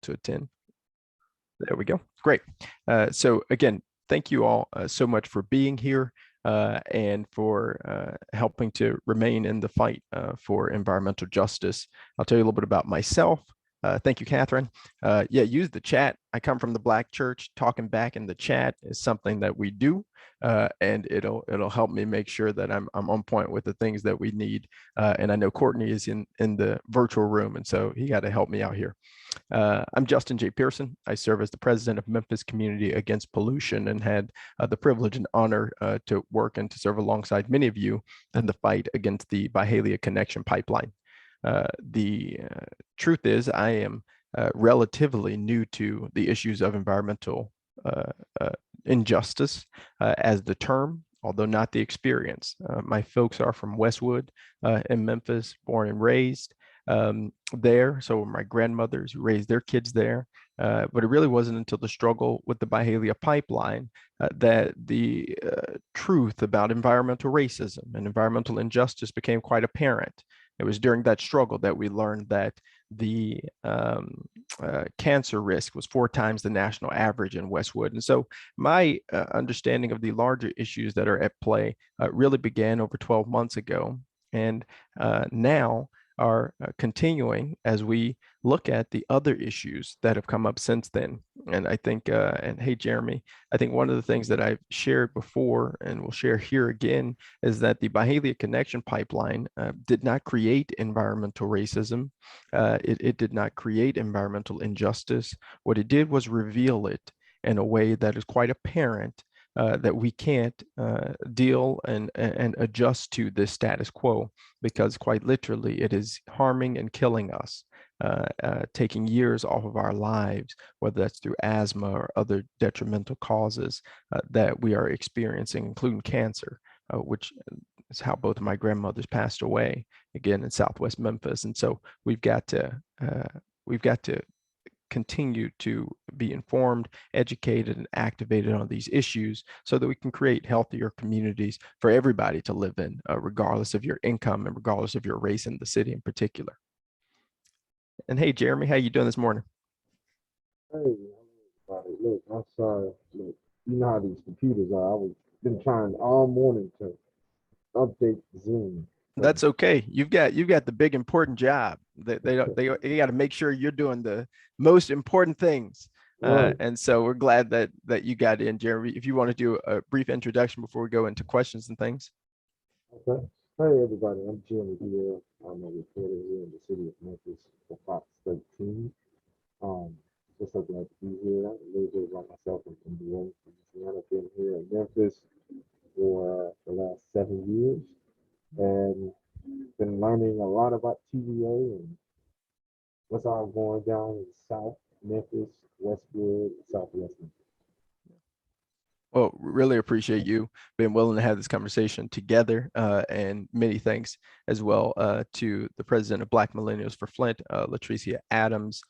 to attend. There we go. Great. So again, thank you all so much for being here and for helping to remain in the fight for environmental justice. I'll tell you a little bit about myself. Thank you, Catherine. Yeah, use the chat. I come from the Black church. Talking back in the chat is something that we do, and it'll help me make sure that I'm on point with the things that we need. And I know Courtney is in the virtual room, and so he got to help me out here. I'm Justin J. Pearson. I serve as the president of Memphis Community Against Pollution and had the privilege and honor to work and to serve alongside many of you in the fight against the Byhalia Connection Pipeline. The truth is, I am relatively new to the issues of environmental injustice as the term, although not the experience. My folks are from Westwood in Memphis, born and raised there. So my grandmothers who raised their kids there. But it really wasn't until the struggle with the Byhalia pipeline that the truth about environmental racism and environmental injustice became quite apparent. It was during that struggle that we learned that the cancer risk was 4 times the national average in Westwood. And so my understanding of the larger issues that are at play really began over 12 months ago. And now are continuing as we look at the other issues that have come up since then. And I think, and hey, Jeremy, I think one of the things that I've shared before and will share here again is that the Byhalia Connection Pipeline did not create environmental racism. It did not create environmental injustice. What it did was reveal it in a way that is quite apparent that we can't deal and adjust to this status quo, because quite literally it is harming and killing us, taking years off of our lives, whether that's through asthma or other detrimental causes that we are experiencing, including cancer, which is how both of my grandmothers passed away, again in Southwest Memphis. And so we've got to continue to be informed, educated, and activated on these issues so that we can create healthier communities for everybody to live in, regardless of your income and regardless of your race in the city in particular. And hey, Jeremy, how you doing this morning? Hey, everybody. Look, I'm sorry. Look, you know how these computers are. Been trying all morning to update Zoom. That's okay. You've got the big important job. They got to make sure you're doing the most important things. Right. And so we're glad that you got in, Jeremy. If you want to do a brief introduction before we go into questions and things. Okay. Hey, everybody. I'm Jeremy Pierre. I'm a reporter here in the city of Memphis for Fox 13. Just so glad to be here. A little bit about myself. I'm from New Orleans, Louisiana. I've been here in Memphis for the last 7 years, and been learning a lot about TVA and what's all going down in South Memphis, Westwood, Southwest Memphis. Well, really appreciate you being willing to have this conversation together, and many thanks as well to the president of Black Millennials for Flint, Latricia Adams,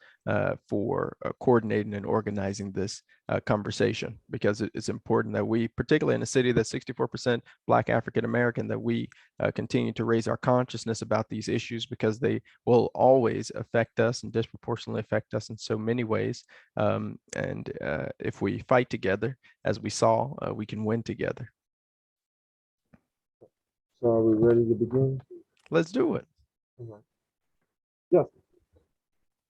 for coordinating and organizing this conversation, because it's important that we, particularly in a city that's 64% Black African American, that we continue to raise our consciousness about these issues, because they will always affect us and disproportionately affect us in so many ways. And if we fight together, as we saw, we can win together. So are we ready to begin? Let's do it. All right. Yes.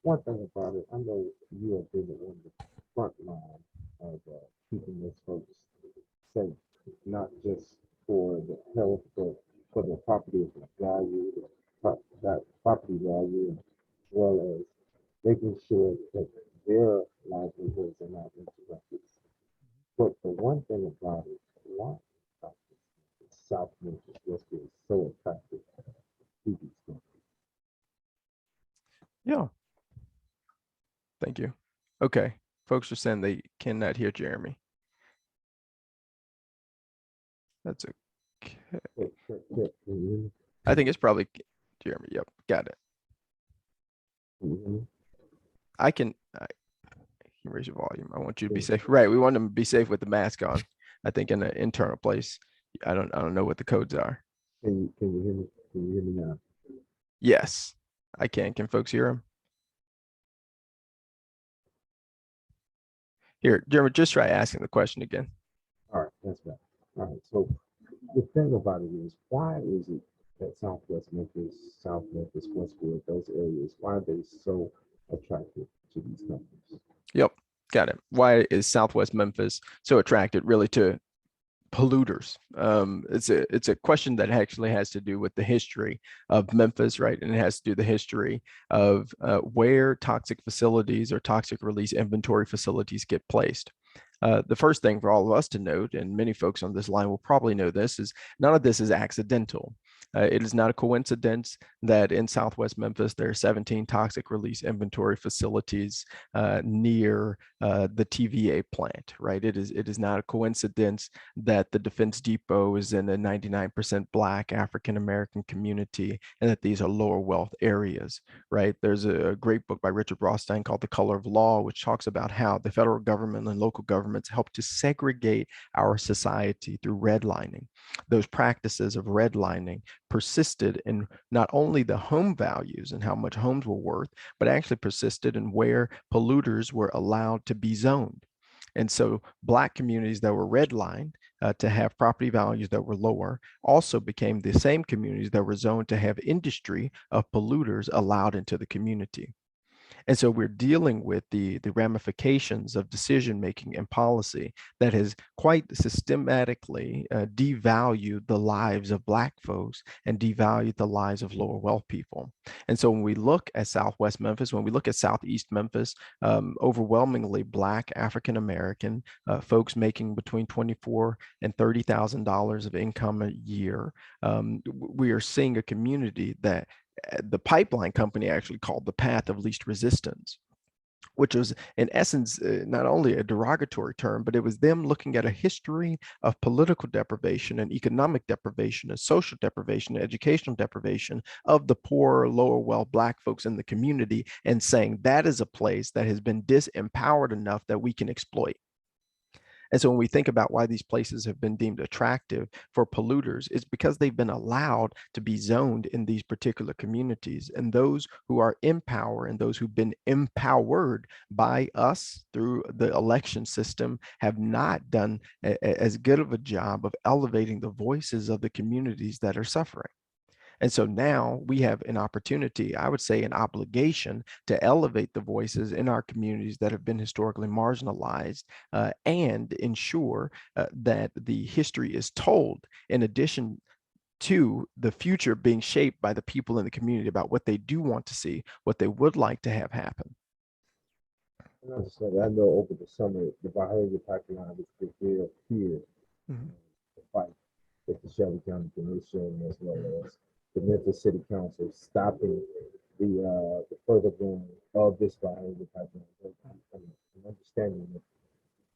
One thing about it, I know you have been on the front line of keeping those folks safe, not just for the health, but for the property value, that property value, as well as making sure that their livelihoods are not interrupted. But the one thing about it, why South Memphis Westwood is so attractive to these folks. Yeah. Thank you. Okay. Folks are saying they cannot hear Jeremy. That's okay. I think it's probably Jeremy. Yep. Got it. I can raise your volume. I want you to be safe. Right. We want them to be safe with the mask on. I think in an internal place. I don't know what the codes are. Can you hear me? Can you hear me now? Yes, I can. Can folks hear him? Here, Jeremy, just try asking the question again. All right, that's better. All right, so the thing about it is, why is it that Southwest Memphis, South Memphis, Westwood, those areas, why are they so attractive to these companies? Yep, got it. Why is Southwest Memphis so attracted really to polluters? It's a question that actually has to do with the history of Memphis, right? And it has to do the history of where toxic facilities or toxic release inventory facilities get placed. The first thing for all of us to note, and many folks on this line will probably know this, is none of this is accidental. It is not a coincidence that in Southwest Memphis, there are 17 toxic release inventory facilities near the TVA plant, right? It is not a coincidence that the Defense Depot is in a 99% Black African-American community and that these are lower wealth areas, right? There's a great book by Richard Rothstein called The Color of Law, which talks about how the federal government and local governments help to segregate our society through redlining. Those practices of redlining persisted in not only the home values and how much homes were worth, but actually persisted in where polluters were allowed to be zoned. And so Black communities that were redlined to have property values that were lower also became the same communities that were zoned to have industry of polluters allowed into the community. And so we're dealing with the ramifications of decision making and policy that has quite systematically devalued the lives of Black folks and devalued the lives of lower wealth people. And so when we look at Southwest Memphis, when we look at Southeast Memphis, overwhelmingly Black African American folks making between $24,000 and $30,000 of income a year, we are seeing a community that the pipeline company actually called the path of least resistance, which was in essence not only a derogatory term, but it was them looking at a history of political deprivation and economic deprivation and social deprivation and educational deprivation of the poor, lower wealth Black folks in the community and saying that is a place that has been disempowered enough that we can exploit. And so when we think about why these places have been deemed attractive for polluters, it's because they've been allowed to be zoned in these particular communities. And those who are in power and those who've been empowered by us through the election system have not done as good of a job of elevating the voices of the communities that are suffering. And so now we have an opportunity, I would say an obligation to elevate the voices in our communities that have been historically marginalized and ensure that the history is told in addition to the future being shaped by the people in the community about what they do want to see, what they would like to have happen. I understand. I know over the summer, the Byhalia Pipeline was prepared here to fight with the Shelby County Commission as well as the Memphis City Council stopping the further going of this Byhalia Pipeline. And understanding that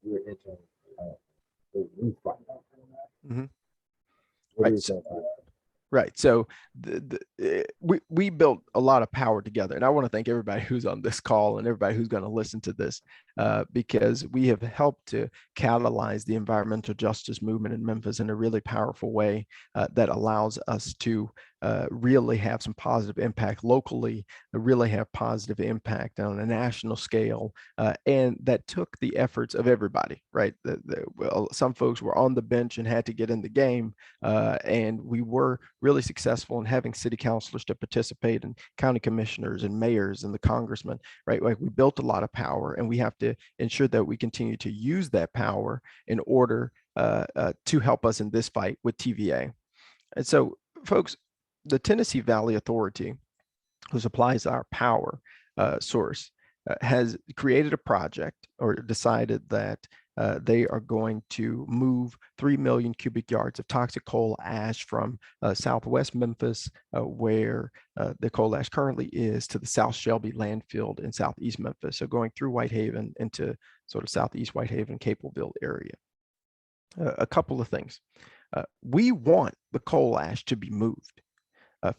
we're entering a new fight. What Right. is that fight? Right. So we built a lot of power together. And I want to thank everybody who's on this call and everybody who's going to listen to this because we have helped to catalyze the environmental justice movement in Memphis in a really powerful way that allows us to really have some positive impact locally, really have positive impact on a national scale. And that took the efforts of everybody, right? Well, some folks were on the bench and had to get in the game. And we were really successful in having city councilors to participate and county commissioners and mayors and the congressmen, right? Like we built a lot of power and we have to ensure that we continue to use that power in order to help us in this fight with TVA. And so folks, the Tennessee Valley Authority, who supplies our power source, has created a project or decided that they are going to move 3 million cubic yards of toxic coal ash from Southwest Memphis, where the coal ash currently is, to the South Shelby landfill in Southeast Memphis. So going through Whitehaven into sort of Southeast Whitehaven, Capelville area. A couple of things. We want the coal ash to be moved.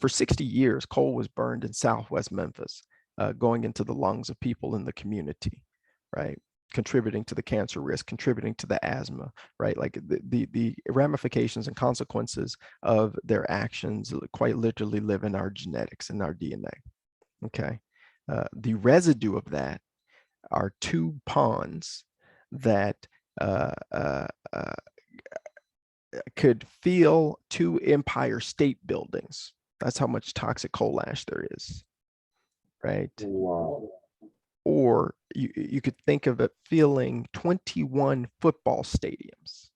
For 60 years, coal was burned in Southwest Memphis, going into the lungs of people in the community, right? Contributing to the cancer risk, contributing to the asthma, right? Like the ramifications and consequences of their actions quite literally live in our genetics and our DNA, okay? The residue of that are two ponds that uh, uh, uh, could fill 2 Empire State Buildings. That's how much toxic coal ash there is, right? Wow. Or you could think of it filling 21 football stadiums,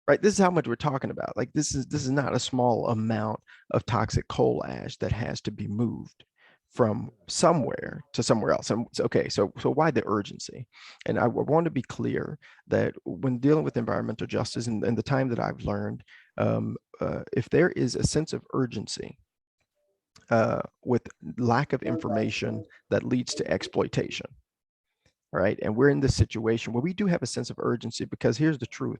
right? This is how much we're talking about. Like this is not a small amount of toxic coal ash that has to be moved from somewhere to somewhere else. And okay, so why the urgency? And I want to be clear that when dealing with environmental justice and the time that I've learned, if there is a sense of urgency with lack of information that leads to exploitation, right? And we're in this situation where we do have a sense of urgency because here's the truth.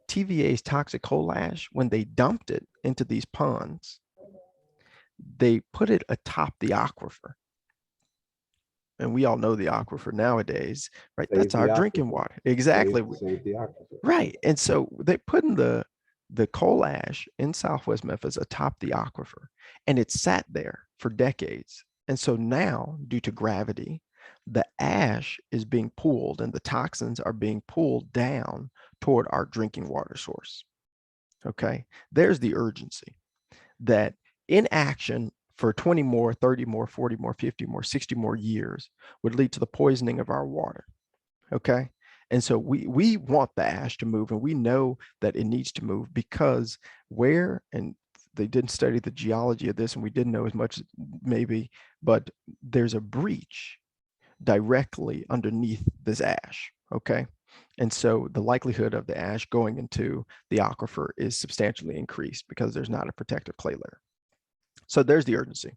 TVA's toxic coal ash, when they dumped it into these ponds, they put it atop the aquifer. And we all know the aquifer nowadays, right? Save That's the our aquifer. drinking water. Exactly. Save the aquifer. Right. And so they put in the coal ash in Southwest Memphis atop the aquifer, and it sat there for decades. And so now, due to gravity, the ash is being pulled and the toxins are being pulled down toward our drinking water source. Okay. There's the urgency that inaction for 20 more, 30 more, 40 more, 50 more, 60 more years would lead to the poisoning of our water. Okay. And so we want the ash to move, and we know that it needs to move because and they didn't study the geology of this, and we didn't know as much maybe, but there's a breach directly underneath this ash. Okay. And so the likelihood of the ash going into the aquifer is substantially increased because there's not a protective clay layer. So there's the urgency.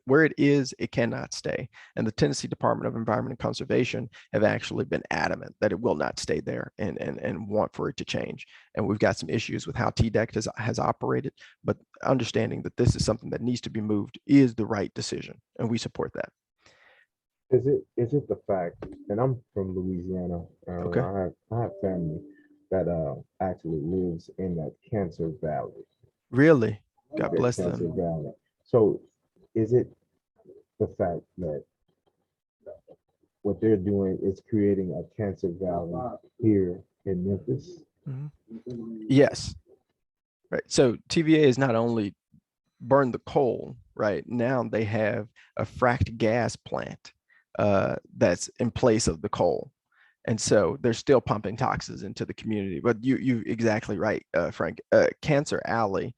Where it is, it cannot stay. And the Tennessee Department of Environment and Conservation have actually been adamant that it will not stay there and want for it to change. And we've got some issues with how TDEC has operated, but understanding that this is something that needs to be moved is the right decision, and we support that. Is it the fact, and I'm from Louisiana, Okay. I have family that actually lives in that Cancer Valley. Really? God that bless Cancer them. Valley. So is it the fact that what they're doing is creating a Cancer Valley here in Memphis? Yes. Right. So TVA is not only burn the coal, right? Now they have a fracked gas plant that's in place of the coal. And so they're still pumping toxins into the community. But you exactly right, Frank. Cancer Alley,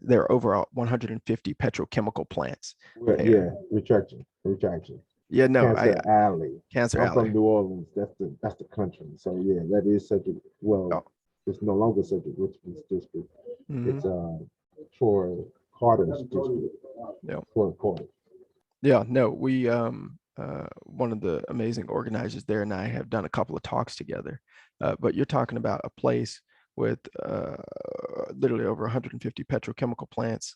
there are over 150 petrochemical plants there. Yeah, retraction. Yeah, no, Cancer Alley. Cancer I'm from Alley. New Orleans. That's the country. So yeah, that is such a Oh. it's no longer such a rich district. Mm-hmm. It's Troy Carter's district. Yeah. Troy Carter. Yeah, no, we one of the amazing organizers there and I have done a couple of talks together. But you're talking about a place with literally over 150 petrochemical plants,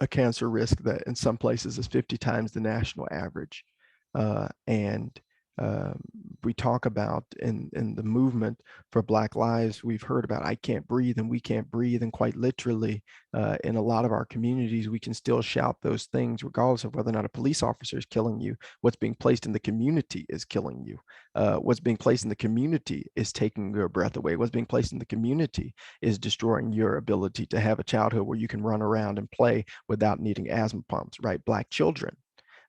a cancer risk that in some places is 50 times the national average. And we talk about in the movement for Black Lives, we've heard about I can't breathe and we can't breathe. And quite literally, in a lot of our communities, we can still shout those things regardless of whether or not a police officer is killing you. What's being placed in the community is killing you. What's being placed in the community is taking your breath away. What's being placed in the community is destroying your ability to have a childhood where you can run around and play without needing asthma pumps, right? Black children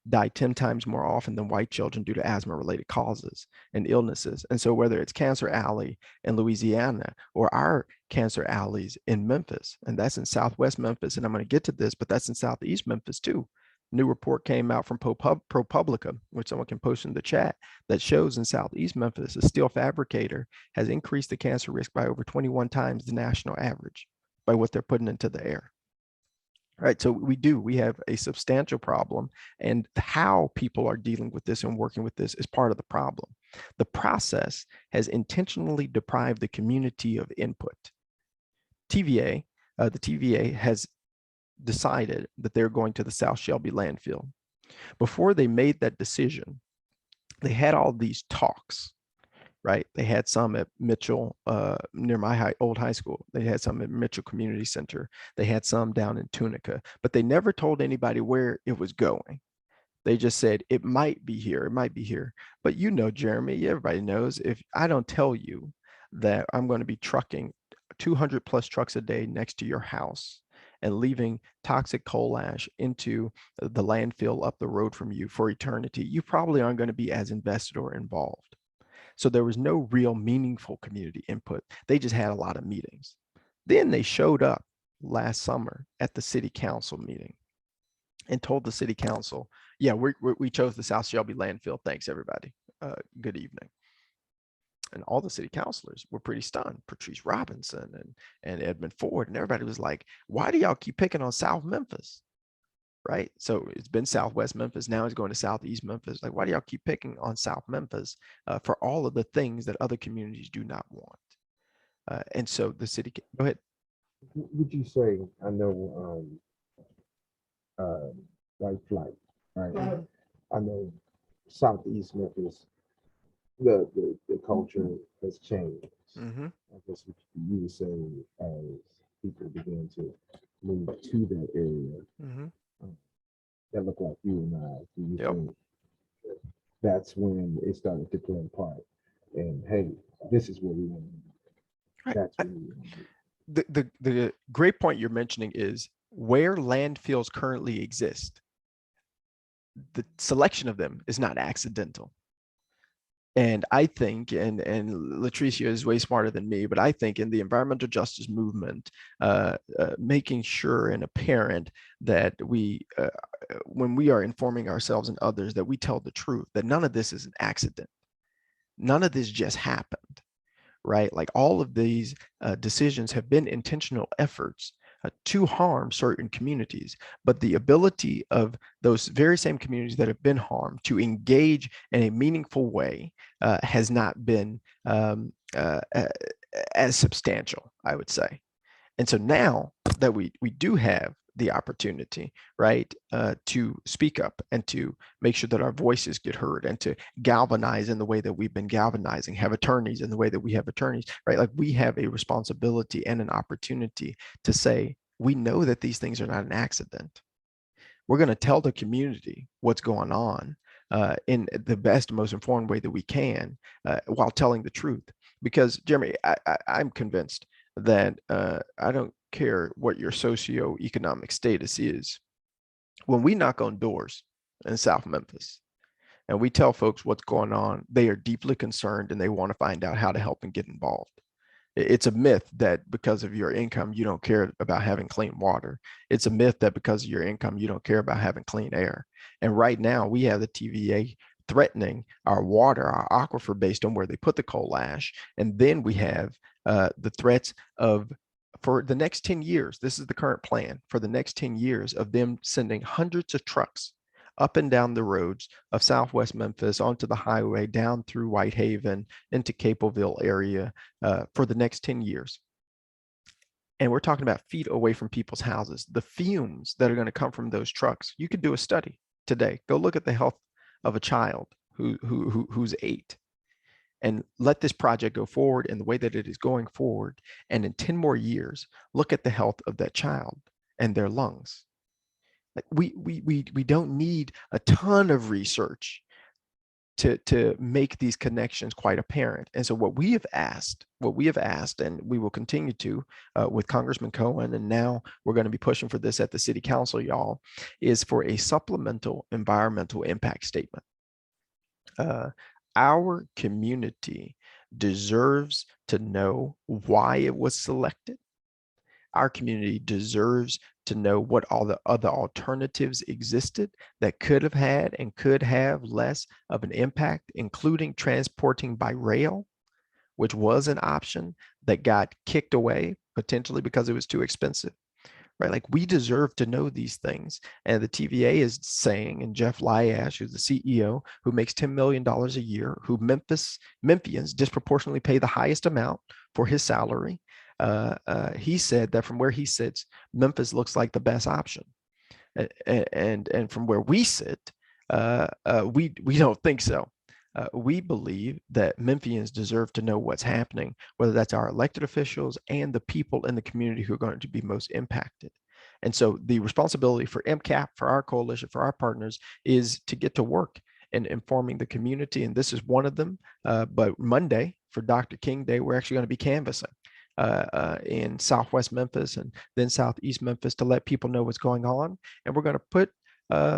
die 10 times more often than white children due to asthma related causes and illnesses. And so whether it's Cancer Alley in Louisiana or our Cancer Alleys in Memphis, and that's in Southwest Memphis, and I'm going to get to this, but that's in Southeast Memphis too. New report came out from ProPublica, which someone can post in the chat, that shows in Southeast Memphis, a steel fabricator has increased the cancer risk by over 21 times the national average by what they're putting into the air. Right. So we have a substantial problem, and how people are dealing with this and working with this is part of the problem. The process has intentionally deprived the community of input. TVA, the TVA has decided that they're going to the South Shelby landfill. Before they made that decision, they had all these talks. Right. They had some at Mitchell, near my old high school. They had some at Mitchell Community Center. They had some down in Tunica, but they never told anybody where it was going. They just said, it might be here, it might be here. But you know, Jeremy, everybody knows, if I don't tell you that I'm going to be trucking 200 plus trucks a day next to your house and leaving toxic coal ash into the landfill up the road from you for eternity, you probably aren't going to be as invested or involved. So there was no real meaningful community input. They just had a lot of meetings. Then they showed up last summer at the city council meeting and told the city council, yeah, we chose the South Shelby landfill. Thanks, everybody. Good evening. And all the city councilors were pretty stunned. Patrice Robinson and Edmund Ford, and everybody was like, why do y'all keep picking on South Memphis? Right? So it's been Southwest Memphis. Now it's going to Southeast Memphis. Like, why do y'all keep picking on South Memphis for all of the things that other communities do not want? And so the city, go ahead. Would you say, I know, like flight, right? Mm-hmm. I know Southeast Memphis, the culture has changed. Mm-hmm. I guess what you were saying as people begin to move to that area Mm-hmm. that look like you and I, do you Yep. think that's when it started to play a part? And hey, this is what we want to do. Right. That's what we want to do. The great point you're mentioning is where landfills currently exist. The selection of them is not accidental. And I think, and Latricia is way smarter than me, but I think in the environmental justice movement, making sure and apparent that we, when we are informing ourselves and others, that we tell the truth, that none of this is an accident. None of this just happened, right? Like all of these decisions have been intentional efforts to harm certain communities, but the ability of those very same communities that have been harmed to engage in a meaningful way has not been as substantial, I would say. And so now that we do have the opportunity, right, to speak up and to make sure that our voices get heard and to galvanize in the way that we've been galvanizing, have attorneys in the way that we have attorneys, right? Like we have a responsibility and an opportunity to say, we know that these things are not an accident. We're going to tell the community what's going on in the best, most informed way that we can while telling the truth. Because Jeremy, I'm convinced that I don't care what your socioeconomic status is. When we knock on doors in South Memphis and we tell folks what's going on, they are deeply concerned and they want to find out how to help and get involved. It's a myth that because of your income, you don't care about having clean water. It's a myth that because of your income, you don't care about having clean air. And right now we have the TVA threatening our water, our aquifer based on where they put the coal ash. And then we have the threats of, for the next 10 years, this is the current plan, for the next 10 years of them sending hundreds of trucks up and down the roads of Southwest Memphis, onto the highway, down through Whitehaven, into Capelville area for the next 10 years. And we're talking about feet away from people's houses. The fumes that are going to come from those trucks, you could do a study today. Go look at the health of a child who's 8 and let this project go forward in the way that it is going forward. And in 10 more years, look at the health of that child and their lungs. Like we don't need a ton of research to make these connections quite apparent. And so what we have asked, and we will continue to with Congressman Cohen, and now we're going to be pushing for this at the city council, y'all, is for a supplemental environmental impact statement. Our community deserves to know why it was selected. Our community deserves to know what all the other alternatives existed that could have had and could have less of an impact, including transporting by rail, which was an option that got kicked away potentially because it was too expensive. Right, like we deserve to know these things. And the TVA is saying, and Jeff Lyash, who's the CEO, who makes $10 million a year, who Memphians disproportionately pay the highest amount for his salary, he said that from where he sits, Memphis looks like the best option. And from where we sit, we don't think so. We believe that Memphians deserve to know what's happening, whether that's our elected officials and the people in the community who are going to be most impacted. And so the responsibility for MCAP, for our coalition, for our partners, is to get to work in informing the community. And this is one of them. But Monday, for Dr. King Day, we're actually going to be canvassing in Southwest Memphis and then Southeast Memphis to let people know what's going on. And we're going to put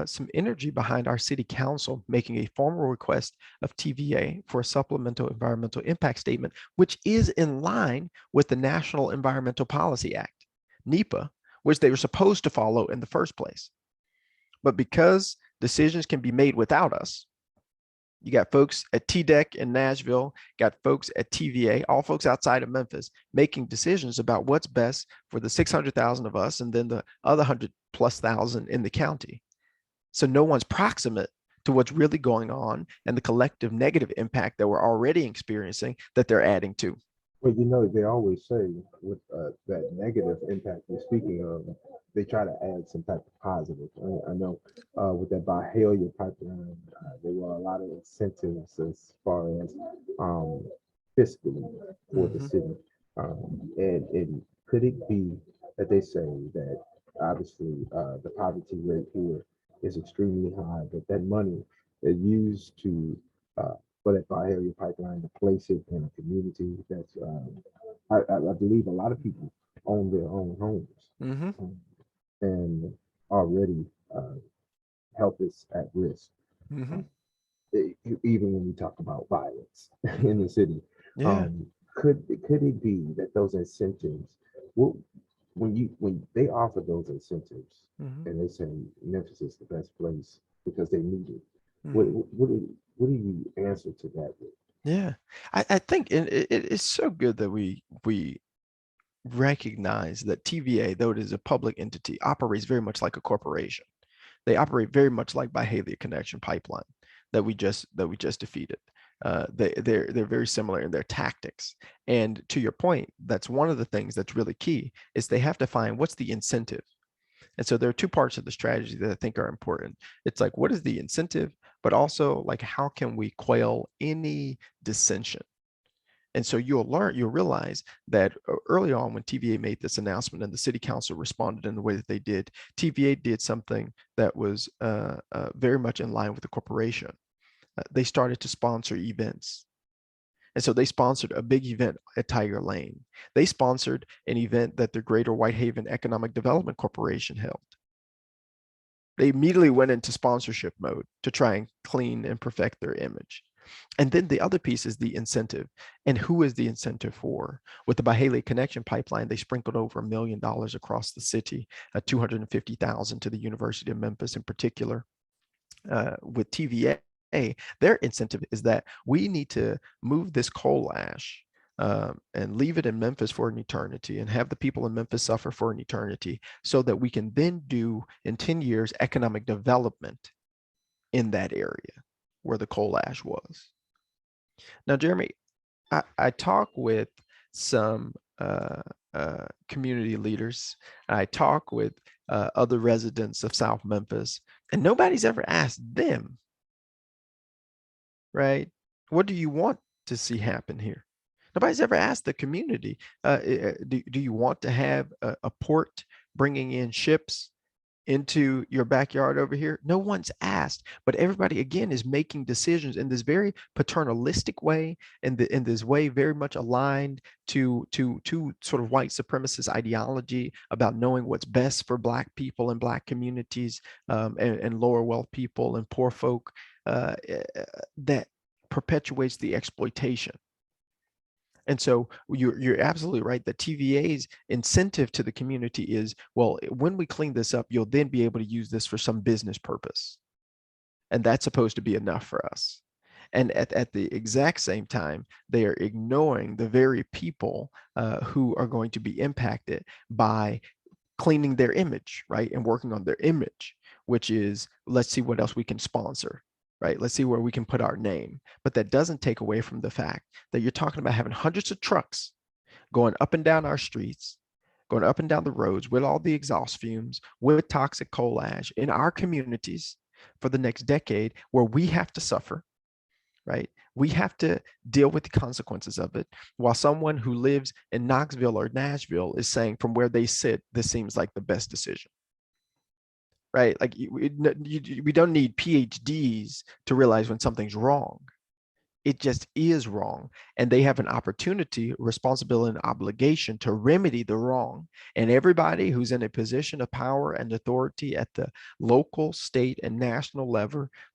some energy behind our city council making a formal request of TVA for a supplemental environmental impact statement, which is in line with the National Environmental Policy Act, NEPA, which they were supposed to follow in the first place. But because decisions can be made without us, you got folks at TDEC in Nashville, got folks at TVA, all folks outside of Memphis, making decisions about what's best for the 600,000 of us and then the other 100,000+ in the county. So no one's proximate to what's really going on and the collective negative impact that we're already experiencing that they're adding to. Well, you know, they always say with that negative impact you're speaking of, they try to add some type of positive. I know with that Byhalia pipeline, there were a lot of incentives as far as fiscally for the city. And could it be that they say that obviously the poverty rate here is extremely high, but that money is used to for that Byhalia pipeline to place it in a community that's, I believe a lot of people own their own homes and already health is at risk. Even when we talk about violence in the city, could it be that those incentives, when they offer those incentives and they say Memphis is the best place because they need it, what do you answer to that with? Yeah, I think it's so good that we recognize that TVA, though it is a public entity, operates very much like a corporation. They operate very much like Byhalia Connection Pipeline that we just defeated. They're very similar in their tactics. And to your point, that's one of the things that's really key is they have to find what's the incentive. And so there are two parts of the strategy that I think are important. It's like, what is the incentive, but also like, how can we quell any dissension? And so you'll realize that early on when TVA made this announcement and the city council responded in the way that they did, TVA did something that was very much in line with the corporation. They started to sponsor events. And so they sponsored a big event at Tiger Lane. They sponsored an event that the Greater Whitehaven Economic Development Corporation held. They immediately went into sponsorship mode to try and clean and perfect their image. And then the other piece is the incentive. And who is the incentive for? With the Byhalia Connection Pipeline, they sprinkled over $1 million across the city, 250,000 to the University of Memphis in particular. With TVA, their incentive is that we need to move this coal ash and leave it in Memphis for an eternity and have the people in Memphis suffer for an eternity so that we can then do in 10 years economic development in that area where the coal ash was. Now, Jeremy, I talk with some community leaders. I talk with other residents of South Memphis, and nobody's ever asked them, right? What do you want to see happen here? Nobody's ever asked the community, do you want to have a port bringing in ships into your backyard over here? No one's asked, but everybody again is making decisions in this very paternalistic way, in this way very much aligned to sort of white supremacist ideology about knowing what's best for Black people and Black communities and lower wealth people and poor folk that perpetuates the exploitation. And so you're absolutely right that TVA's incentive to the community is, well, when we clean this up, you'll then be able to use this for some business purpose. And that's supposed to be enough for us. And at the exact same time, they are ignoring the very people who are going to be impacted by cleaning their image, right? And working on their image, which is, let's see what else we can sponsor. Right? Let's see where we can put our name. But that doesn't take away from the fact that you're talking about having hundreds of trucks going up and down our streets, going up and down the roads with all the exhaust fumes, with toxic coal ash in our communities for the next decade, where we have to suffer, right? We have to deal with the consequences of it, while someone who lives in Knoxville or Nashville is saying from where they sit, this seems like the best decision, right? Like we don't need PhDs to realize when something's wrong. It just is wrong. And they have an opportunity, responsibility, and obligation to remedy the wrong. And everybody who's in a position of power and authority at the local, state, and national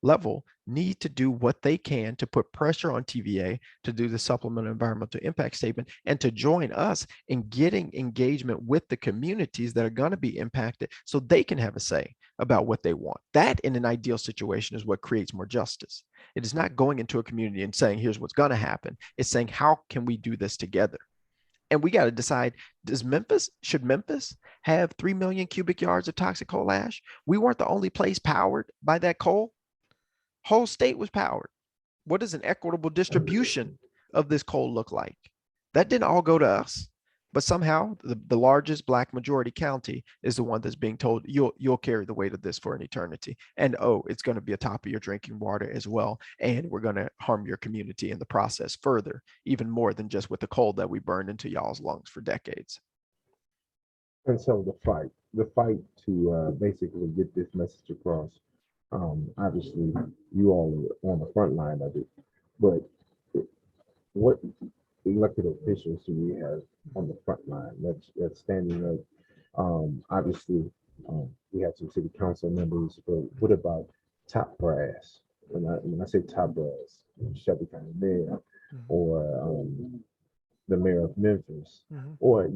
level need to do what they can to put pressure on TVA to do the supplemental environmental impact statement and to join us in getting engagement with the communities that are going to be impacted so they can have a say about what they want. That, in an ideal situation, is what creates more justice. It is not going into a community and saying, here's what's going to happen. It's saying, how can we do this together? And we got to decide, should Memphis have 3 million cubic yards of toxic coal ash? We weren't the only place powered by that coal. Whole state was powered. What does an equitable distribution of this coal look like? That didn't all go to us. But somehow the largest Black majority county is the one that's being told you'll carry the weight of this for an eternity. And it's going to be a top of your drinking water as well. And we're going to harm your community in the process further, even more than just with the coal that we burned into y'all's lungs for decades. And so the fight to basically get this message across. Obviously, you all are on the front line of it, but what elected officials do we have on the front line that's standing up? Obviously, we have some city council members, but what about top brass? When I say top brass, Shelby County Mayor or the mayor of Memphis, or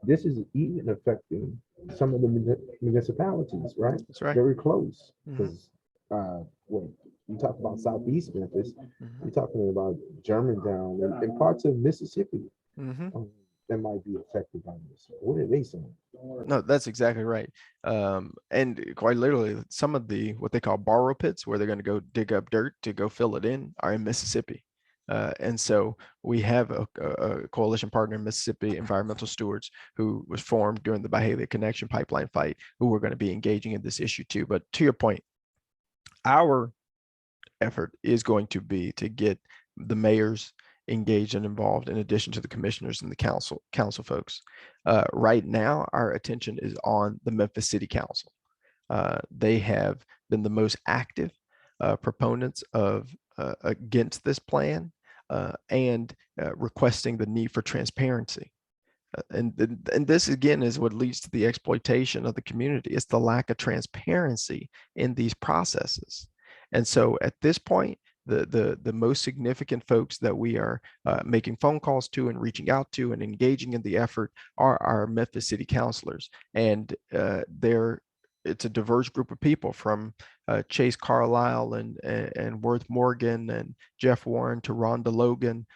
this is even affecting some of the municipalities, right? That's right. Very close, because when you talk about Southeast Memphis, you're talking about Germantown and parts of Mississippi that might be affected by this. What are they saying? No, that's exactly right. And quite literally, some of the what they call borrow pits, where they're going to go dig up dirt to go fill it in, are in Mississippi. And so we have a coalition partner in Mississippi, Environmental Stewards, who was formed during the Byhalia Connection Pipeline fight, who are going to be engaging in this issue too. But to your point, our effort is going to be to get the mayors engaged and involved, in addition to the commissioners and the council folks. Right now, our attention is on the Memphis City Council. They have been the most active proponents of against this plan and requesting the need for transparency. And this again is what leads to the exploitation of the community. It's the lack of transparency in these processes. And so at this point, the most significant folks that we are making phone calls to and reaching out to and engaging in the effort are our Memphis City councilors. And it's a diverse group of people, from Chase Carlisle and Worth Morgan and Jeff Warren to Rhonda Logan.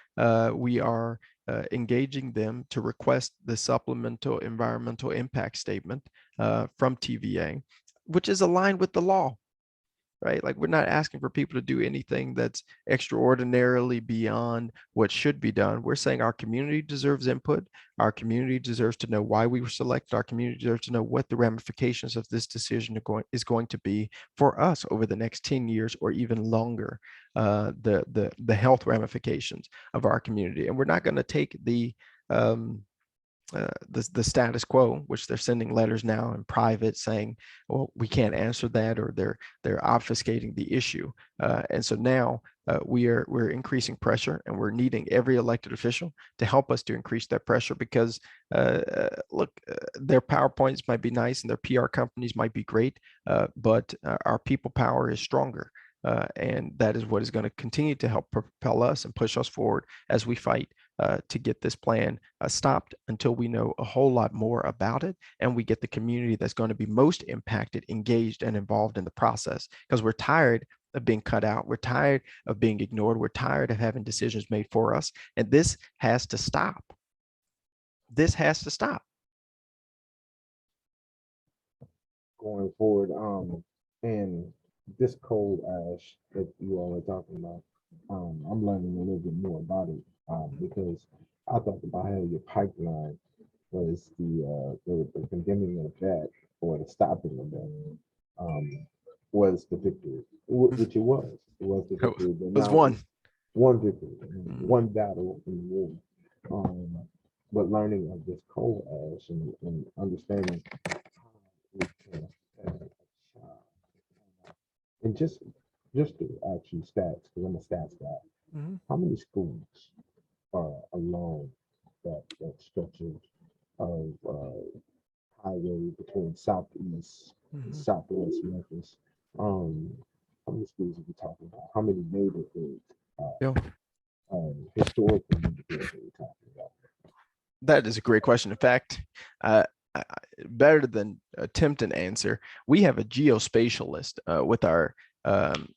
We are engaging them to request the supplemental environmental impact statement from TVA, which is aligned with the law. Right? Like, we're not asking for people to do anything that's extraordinarily beyond what should be done. We're saying our community deserves input. Our community deserves to know why we were selected. Our community deserves to know what the ramifications of this decision is going to be for us over the next 10 years or even longer, the health ramifications of our community. And we're not going to take the status quo, which they're sending letters now in private saying, well, we can't answer that, or they're obfuscating the issue. And so now we're increasing pressure, and we're needing every elected official to help us to increase that pressure, because look, their PowerPoints might be nice and their PR companies might be great, but our people power is stronger. And that is what is going to continue to help propel us and push us forward as we fight to get this plan stopped until we know a whole lot more about it, and we get the community that's going to be most impacted engaged and involved in the process, because we're tired of being cut out. We're tired of being ignored. We're tired of having decisions made for us, and this has to stop. This has to stop. Going forward, and this coal ash that you all are talking about, I'm learning a little bit more about it, because I thought the Byhalia pipeline was the condemning of that, or the stopping of that. was the victory, which it was. It was the It victory. But was now one. one victory, one battle in the war. But learning of this coal ash and understanding how it can affect a child. And just to ask you stats, because I'm a stats guy, Mhm. how many schools are along that stretches of highway between Southeast and Mhm. Southwest Memphis? Um, how many schools are we talking about? How many neighborhoods, Yeah, historical neighborhoods are we talking about? that is a great question. In fact, uh, better than attempt an answer, we have a geospatialist with our um,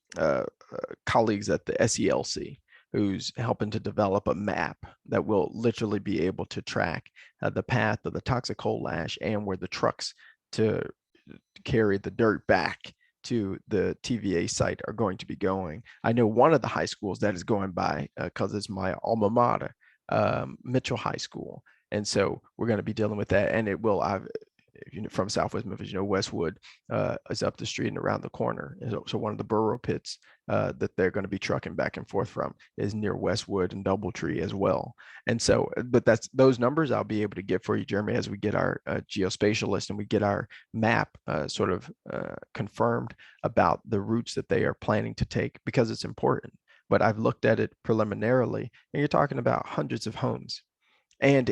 colleagues at the SELC who's helping to develop a map that will literally be able to track the path of the toxic coal ash and where the trucks to carry the dirt back to the TVA site are going to be going. I know one of the high schools that is going by because it's my alma mater, Mitchell High School. And so we're going to be dealing with that. And it will, from Southwest Memphis, Westwood is up the street and around the corner. And so one of the burrow pits that they're going to be trucking back and forth from is near Westwood and Doubletree as well. And so, but that's those numbers I'll be able to get for you, Jeremy, as we get our geospatialist and we get our map sort of confirmed about the routes that they are planning to take, because it's important. But I've looked at it preliminarily, and you're talking about hundreds of homes. And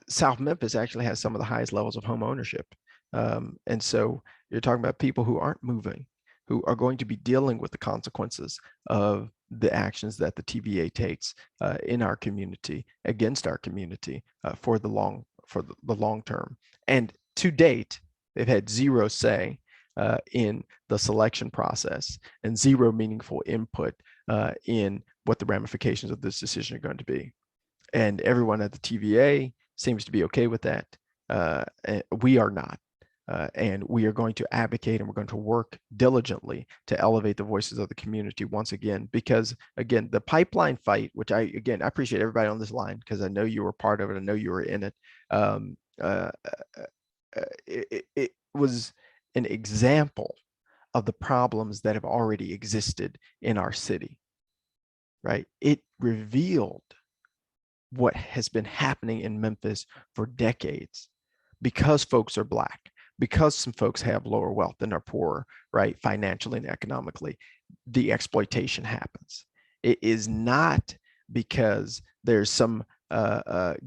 South Memphis actually has some of the highest levels of home ownership. And so you're talking about people who aren't moving, who are going to be dealing with the consequences of the actions that the TVA takes in our community, against our community for the long term. And to date, they've had zero say in the selection process and zero meaningful input in what the ramifications of this decision are going to be. And everyone at the TVA seems to be okay with that. We are not. And we are going to advocate and we're going to work diligently to elevate the voices of the community once again, because again, the pipeline fight, which I appreciate everybody on this line because I know you were part of it. I know you were in it. Um, it was an example of the problems that have already existed in our city, right? It revealed what has been happening in Memphis for decades because folks are Black, because some folks have lower wealth and are poorer, right, financially and economically, the exploitation happens. It is not because there's some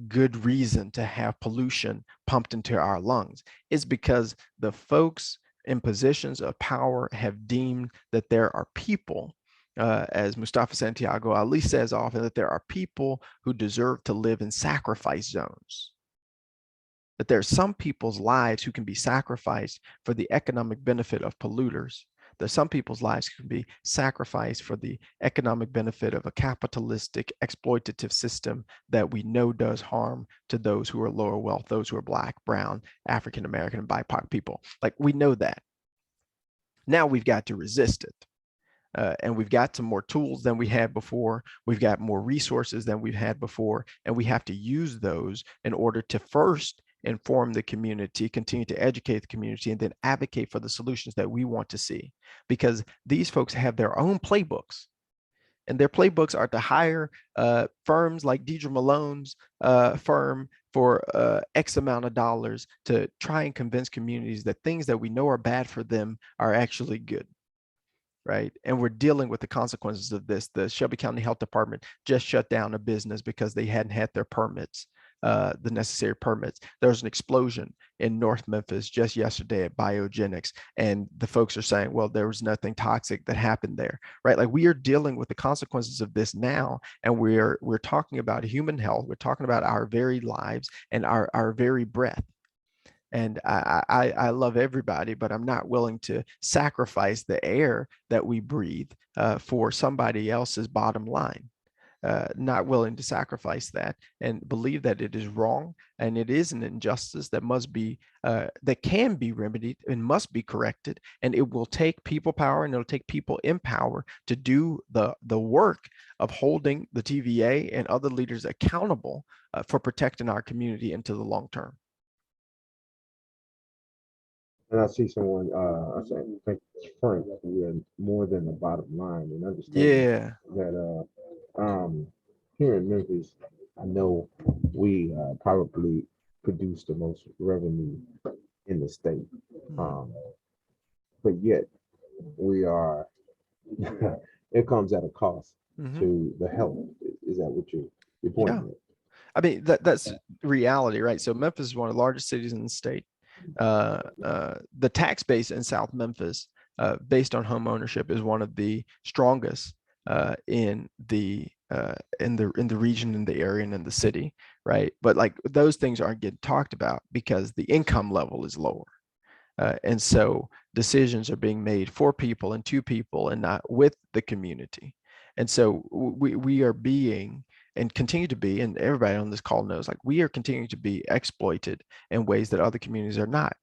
good reason to have pollution pumped into our lungs. It's because the folks in positions of power have deemed that there are people as Mustafa Santiago Ali says often, that there are people who deserve to live in sacrifice zones. That there are some people's lives who can be sacrificed for the economic benefit of polluters. There's some people's lives who can be sacrificed for the economic benefit of a capitalistic, exploitative system that we know does harm to those who are lower wealth, those who are Black, brown, African American, and BIPOC people. Like, we know that. Now we've got to resist it. And we've got some more tools than we had before. We've got more resources than we've had before. And we have to use those in order to first inform the community, continue to educate the community, and then advocate for the solutions that we want to see. Because these folks have their own playbooks. And their playbooks are to hire firms like Deidre Malone's firm for X amount of dollars to try and convince communities that things that we know are bad for them are actually good. Right. And we're dealing with the consequences of this. The Shelby County Health Department just shut down a business because they hadn't had their permits, the necessary permits. There was an explosion in North Memphis just yesterday at Biogenics. And the folks are saying, well, there was nothing toxic that happened there. Right. Like, we are dealing with the consequences of this now. And we're talking about human health. We're talking about our very lives and our very breath. And I love everybody, but I'm not willing to sacrifice the air that we breathe for somebody else's bottom line. Not willing to sacrifice that and believe that it is wrong and it is an injustice that must be that can be remedied and must be corrected. And it will take people power and it'll take people in power to do the work of holding the TVA and other leaders accountable for protecting our community into the long term. And I see someone, I say, thank Frank, we're more than the bottom line and understanding Yeah. that here in Memphis, I know we probably produce the most revenue in the state. Um, but yet we are, it comes at a cost Mm-hmm. to the health. Is that what you're Yeah. pointing at? I mean, that's reality, right? So Memphis is one of the largest cities in the state. The tax base in South Memphis, based on home ownership, is one of the strongest in the region, in the area, and in the city, right? But like those things aren't getting talked about because the income level is lower. And so decisions are being made for people and to people and not with the community. And so we are being and continue to be, and everybody on this call knows, like we are continuing to be exploited in ways that other communities are not,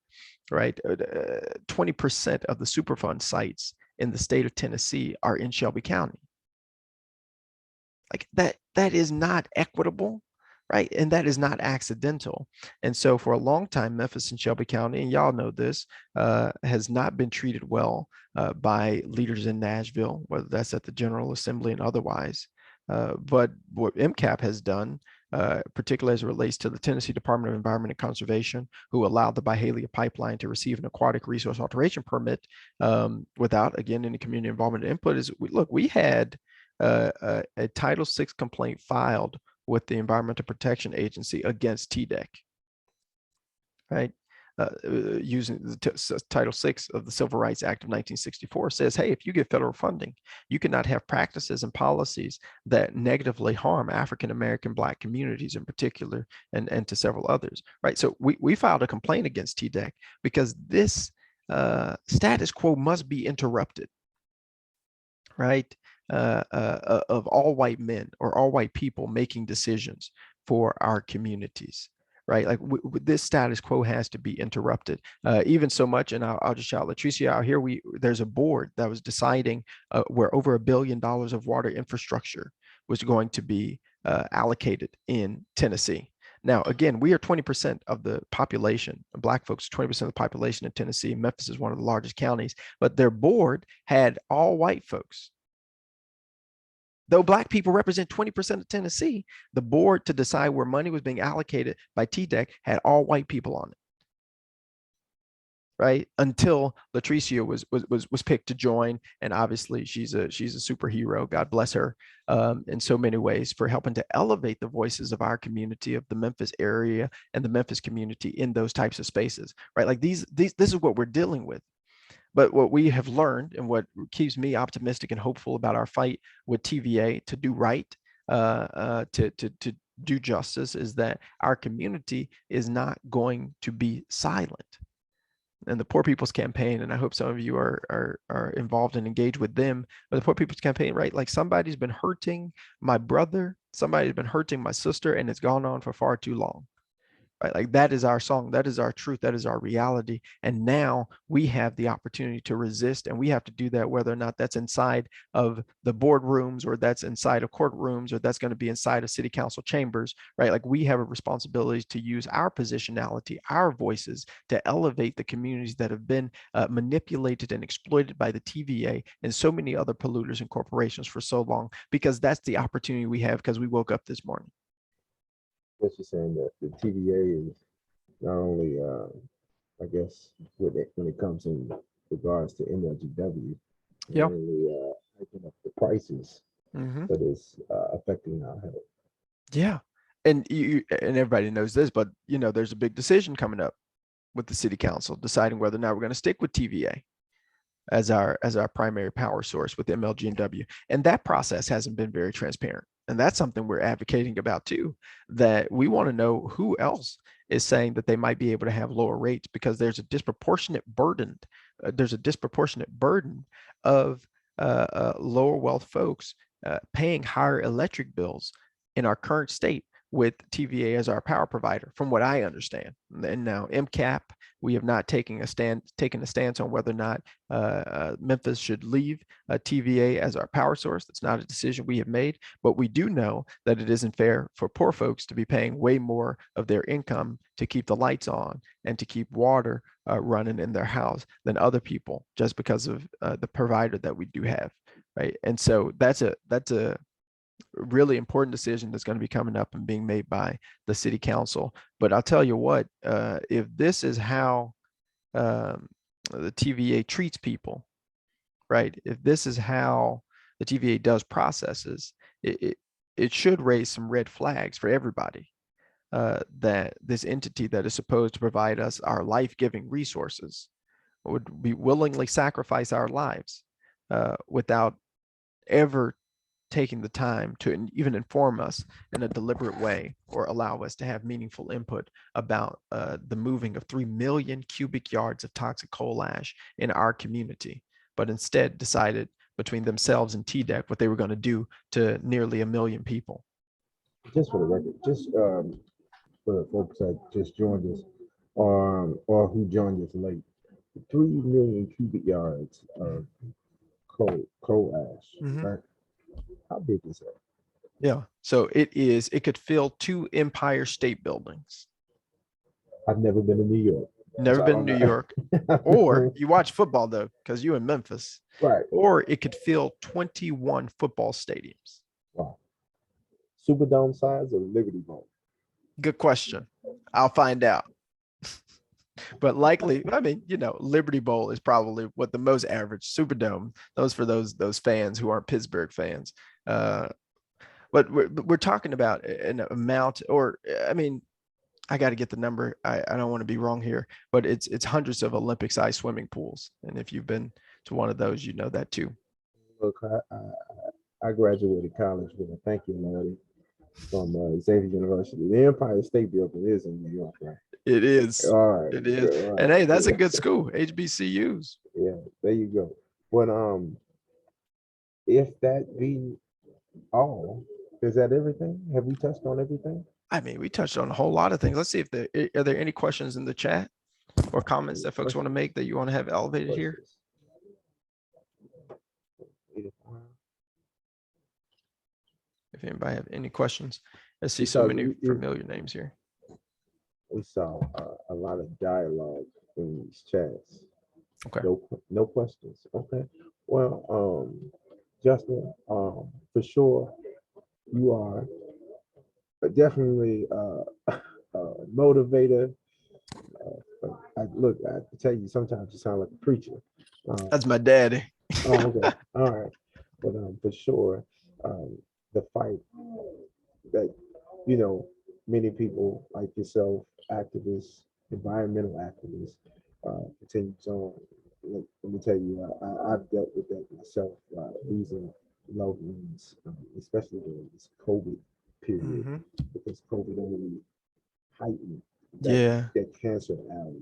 right? 20% of the Superfund sites in the state of Tennessee are in Shelby County. Like that is not equitable, right? And that is not accidental. And so for a long time, Memphis and Shelby County, and y'all know this, has not been treated well by leaders in Nashville, whether that's at the General Assembly and otherwise. But what MCAP has done, particularly as it relates to the Tennessee Department of Environment and Conservation, who allowed the Byhalia Pipeline to receive an aquatic resource alteration permit without, again, any community involvement and input, is look, we had a Title VI complaint filed with the Environmental Protection Agency against TDEC, right? Using the Title VI of the Civil Rights Act of 1964 says, hey, if you get federal funding, you cannot have practices and policies that negatively harm African-American Black communities in particular, and to several others, right? So we filed a complaint against TDEC because this status quo must be interrupted, right? Of all white men or all white people making decisions for our communities, right? Like this status quo has to be interrupted. Even so much, and I'll just shout Latricia out here. There's a board that was deciding where over $1 billion of water infrastructure was going to be allocated in Tennessee. Now, again, we are 20% of the population. Black folks, 20% of the population in Tennessee. Memphis is one of the largest counties, but their board had all white folks. Though Black people represent 20% of Tennessee, the board to decide where money was being allocated by TDEC had all white people on it, right? Until Latricia was picked to join, and obviously she's a superhero. God bless her in so many ways for helping to elevate the voices of our community, of the Memphis area and the Memphis community in those types of spaces, right? Like this is what we're dealing with. But what we have learned and keeps me optimistic and hopeful about our fight with TVA to do right, to do justice, is that our community is not going to be silent. And the Poor People's Campaign, and I hope some of you are involved and engaged with them, but the Poor People's Campaign, right? Like somebody's been hurting my brother, somebody's been hurting my sister, and it's gone on for far too long. Right? Like that is our song, that is our truth, that is our reality. And now we have the opportunity to resist, and we have to do that whether or not that's inside of the boardrooms or that's inside of courtrooms or that's going to be inside of city council chambers, right? Like we have a responsibility to use our positionality, our voices to elevate the communities that have been manipulated and exploited by the TVA and so many other polluters and corporations for so long, because that's the opportunity we have because we woke up this morning. What you're saying that the TVA is not only, I guess, when it comes in regards to MLGW, not only hiking up the prices, but it's affecting our health. Yeah. And and everybody knows this, but there's a big decision coming up with the city council deciding whether or not we're going to stick with TVA as our primary power source with MLG&W. And that process hasn't been very transparent. And that's something we're advocating about too, that we want to know who else is saying that they might be able to have lower rates, because there's a disproportionate burden. There's a disproportionate burden of lower wealth folks paying higher electric bills in our current state with TVA as our power provider, from what I understand. And now MCAP, we have not taken a stance on whether or not Memphis should leave TVA as our power source. That's not a decision we have made, but we do know that it isn't fair for poor folks to be paying way more of their income to keep the lights on and to keep water running in their house than other people, just because of the provider that we do have, right? And so that's a really important decision that's going to be coming up and being made by the city council. But I'll tell you what, if this is how the TVA treats people, right? If this is how the TVA does processes, it should raise some red flags for everybody. That this entity that is supposed to provide us our life-giving resources would be willingly sacrifice our lives without ever taking the time to even inform us in a deliberate way or allow us to have meaningful input about the moving of 3 million cubic yards of toxic coal ash in our community, but instead decided between themselves and TDEC what they were going to do to nearly 1 million people. Just for the record, just for the folks that just joined us, or who joined us late, 3 million cubic yards of coal ash, right? How big is that? Yeah, so it could fill 2 Empire State Buildings. I've never been to New York. Never been to New York. Or you watch football though, because you in Memphis. Right. Or it could fill 21 football stadiums. Wow. Superdome size or Liberty Bowl? Good question. I'll find out. But likely, I mean, Liberty Bowl is probably what the most average. Superdome, those for those fans who aren't Pittsburgh fans. But we're talking about an amount, or I mean, I got to get the number. I don't want to be wrong here, but it's hundreds of Olympic-sized swimming pools. And if you've been to one of those, you know that too. Look, I graduated college with a thank you, Lordy, from Xavier University. The Empire State Building is in New York, right? It is. All right. It is. All right. And hey, that's a good school, HBCUs. Yeah, there you go. But if that be all, is that everything? Have we touched on everything? I mean, we touched on a whole lot of things. Let's see if are there any questions in the chat or comments that folks want to make that you want to have elevated here? If anybody have any questions, I see so many familiar names here. We saw a lot of dialogue in these chats. Okay. No questions. Okay. Well, Justin, for sure, you are definitely a motivator. I tell you, sometimes you sound like a preacher. That's my daddy. Oh, okay. All right. But for sure, the fight that, many people like yourself, activists, environmental activists, continues on. Let me tell you, I've dealt with that myself, losing loved ones, especially during this COVID period, because COVID only heightened that cancer alley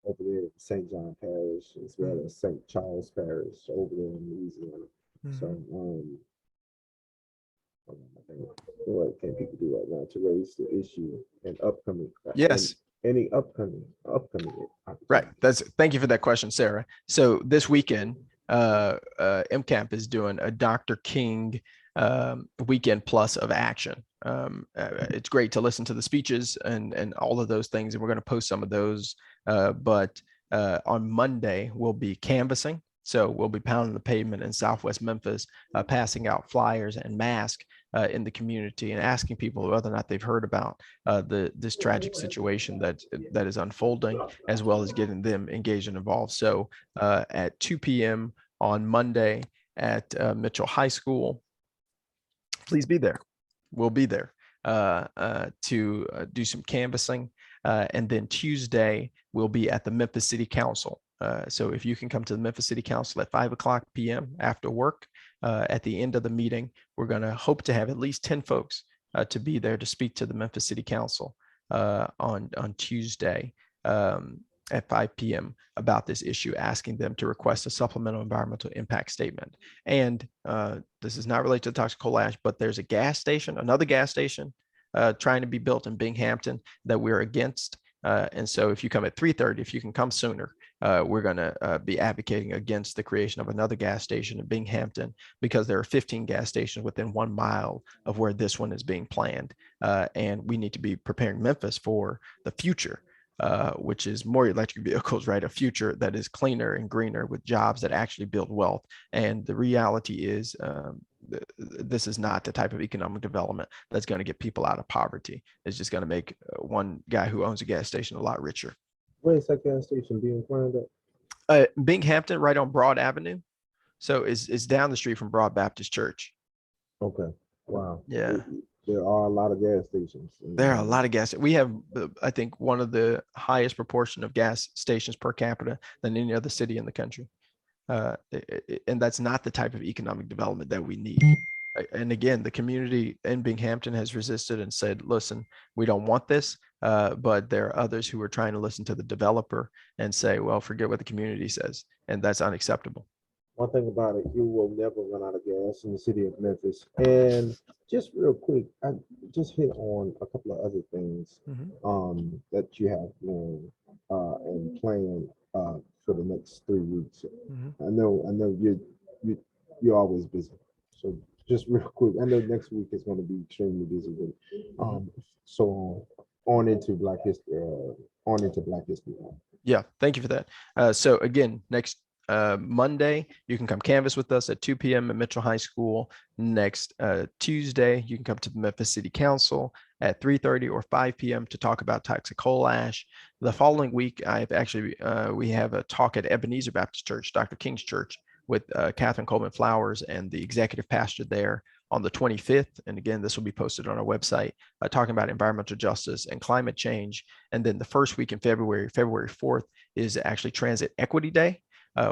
over there at St. John Parish, as well as St. Charles Parish over there in Louisiana. So, what can people do right now to raise the issue and upcoming? Yes. Any upcoming. Right. Thank you for that question, Sarah. So this weekend, MCAP is doing a Dr. King weekend plus of action. It's great to listen to the speeches and all of those things, and we're going to post some of those. But on Monday, we'll be canvassing. So we'll be pounding the pavement in Southwest Memphis, passing out flyers and masks in the community and asking people whether or not they've heard about this tragic situation that is unfolding, as well as getting them engaged and involved. So at 2 p.m. on Monday at Mitchell High School, please be there. We'll be there to do some canvassing. And then Tuesday, we'll be at the Memphis City Council. So if you can come to the Memphis City Council at 5 o'clock p.m. after work, at the end of the meeting, we're going to hope to have at least 10 folks to be there to speak to the Memphis City Council on Tuesday at 5 p.m. about this issue, asking them to request a supplemental environmental impact statement. And this is not related to toxic coal ash, but there's a gas station, another gas station trying to be built in Binghamton that we're against. And so if you come at 3:30, if you can come sooner, we're going to be advocating against the creation of another gas station in Binghamton, because there are 15 gas stations within 1 mile of where this one is being planned. And we need to be preparing Memphis for the future, which is more electric vehicles, right? A future that is cleaner and greener with jobs that actually build wealth. And the reality is, this is not the type of economic development that's going to get people out of poverty. It's just going to make one guy who owns a gas station a lot richer. Where is that gas station being planned at? Binghamton, right on Broad Avenue. So it's down the street from Broad Baptist Church. Okay. Wow. Yeah. There are a lot of gas stations. There are a lot of gas. We have, I think, one of the highest proportion of gas stations per capita than any other city in the country. And that's not the type of economic development that we need. And again, the community in Binghamton has resisted and said, listen, we don't want this. But there are others who are trying to listen to the developer and say, well, forget what the community says. And that's unacceptable. One thing about it, you will never run out of gas in the city of Memphis. And just real quick, I just hit on a couple of other things that you have going and planned for the next 3 weeks. I know you're always busy. So just real quick, I know next week is going to be extremely busy. So on into Black History Month. Yeah, thank you for that. So again, next Monday, you can come canvass with us at 2 p.m. at Mitchell High School. Next Tuesday, you can come to the Memphis City Council at 3:30 or 5 p.m. to talk about toxic coal ash. The following week, we have a talk at Ebenezer Baptist Church, Dr. King's Church, with Catherine Coleman Flowers and the executive pastor there on the 25th. And again, this will be posted on our website, talking about environmental justice and climate change. And then the first week in February 4th, is actually Transit Equity Day,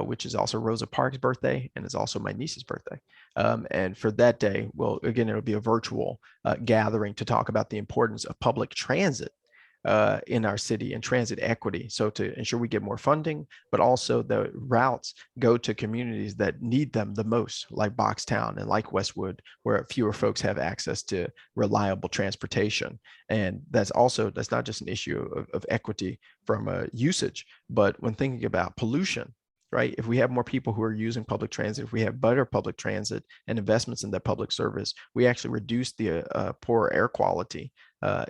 which is also Rosa Parks' birthday and is also my niece's birthday. And for that day, well, again, it'll be a virtual gathering to talk about the importance of public transit in our city and transit equity. So to ensure we get more funding, but also the routes go to communities that need them the most, like Boxtown and like Westwood, where fewer folks have access to reliable transportation. And that's not just an issue of equity from usage, but when thinking about pollution, right? If we have more people who are using public transit, if we have better public transit and investments in that public service, we actually reduce the poor air quality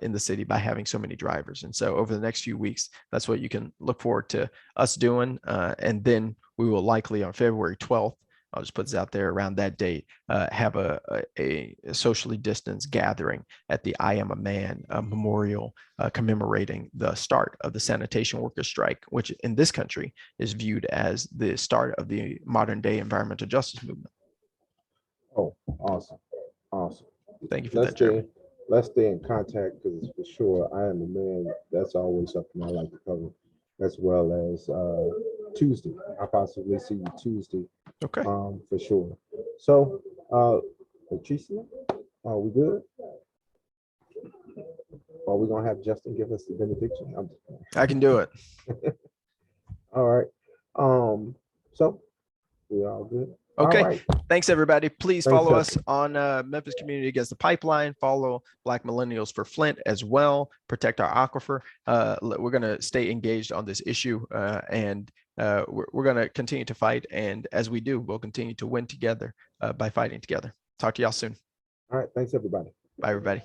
in the city by having so many drivers. And so over the next few weeks, that's what you can look forward to us doing. And then we will likely on February 12th, I'll just put this out there around that date, have a socially distanced gathering at the I Am a Man memorial commemorating the start of the sanitation workers strike, which in this country is viewed as the start of the modern day environmental justice movement. Oh, awesome. Thank you for that, Jeremy. Let's stay in contact, because for sure, I Am a Man, that's always something I like to cover, as well as Tuesday. I'll possibly see you Tuesday. Okay. For sure. So, Patricia, are we good? Are we gonna have Justin give us the benediction? I can do it. All right. So we all good. Okay. Right. Thanks, everybody. Please follow us on Memphis Community Against the Pipeline. Follow Black Millennials for Flint as well. Protect our aquifer. We're going to stay engaged on this issue, and we're going to continue to fight. And as we do, we'll continue to win together by fighting together. Talk to y'all soon. All right. Thanks, everybody. Bye, everybody.